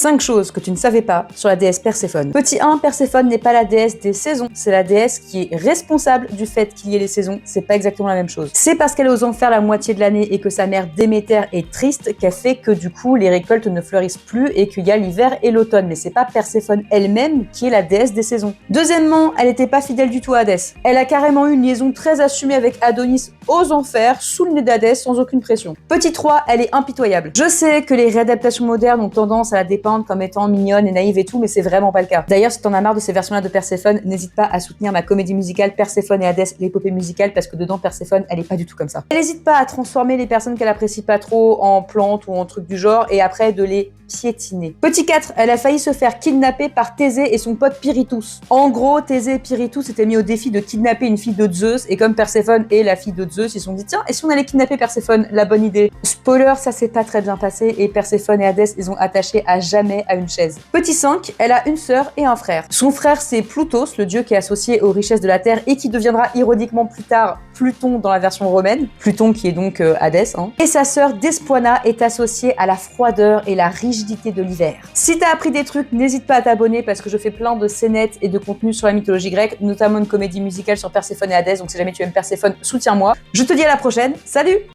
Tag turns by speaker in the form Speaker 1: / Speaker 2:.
Speaker 1: 5 choses que tu ne savais pas sur la déesse Perséphone. Petit 1, Perséphone n'est pas la déesse des saisons, c'est la déesse qui est responsable du fait qu'il y ait les saisons, c'est pas exactement la même chose. C'est parce qu'elle est aux enfers la moitié de l'année et que sa mère Déméter est triste qu'elle fait que du coup les récoltes ne fleurissent plus et qu'il y a l'hiver et l'automne, mais c'est pas Perséphone elle-même qui est la déesse des saisons. Deuxièmement, elle était pas fidèle du tout à Hadès. Elle a carrément eu une liaison très assumée avec Adonis aux enfers, sous le nez d'Hadès, sans aucune pression. Petit 3, elle est impitoyable. Je sais que les réadaptations modernes ont tendance à la dépeindre comme étant mignonne et naïve et tout, mais c'est vraiment pas le cas. D'ailleurs, si t'en as marre de ces versions-là de Perséphone, n'hésite pas à soutenir ma comédie musicale Perséphone et Hadès, l'épopée musicale, parce que dedans, Perséphone, elle est pas du tout comme ça. Elle n'hésite pas à transformer les personnes qu'elle apprécie pas trop en plantes ou en trucs du genre, et après de les piétiner. Petit 4, elle a failli se faire kidnapper par Thésée et son pote Pirithous. En gros, Thésée et Pirithous s'étaient mis au défi de kidnapper une fille de Zeus, et comme Perséphone est la fille de Zeus, ils se sont dit tiens, et si on allait kidnapper Perséphone, la bonne idée. Spoiler, ça s'est pas très bien passé, et Perséphone et Hadès, ils ont attaché à jamais à une chaise. Petit 5, elle a une sœur et un frère. Son frère, c'est Plutos, le dieu qui est associé aux richesses de la Terre et qui deviendra ironiquement plus tard Pluton dans la version romaine. Pluton qui est donc Hadès. Et sa sœur Despoina est associée à la froideur et la rigidité de l'hiver. Si t'as appris des trucs, n'hésite pas à t'abonner parce que je fais plein de scénettes et de contenus sur la mythologie grecque, notamment une comédie musicale sur Perséphone et Hadès, donc si jamais tu aimes Perséphone, soutiens-moi. Je te dis à la prochaine, salut!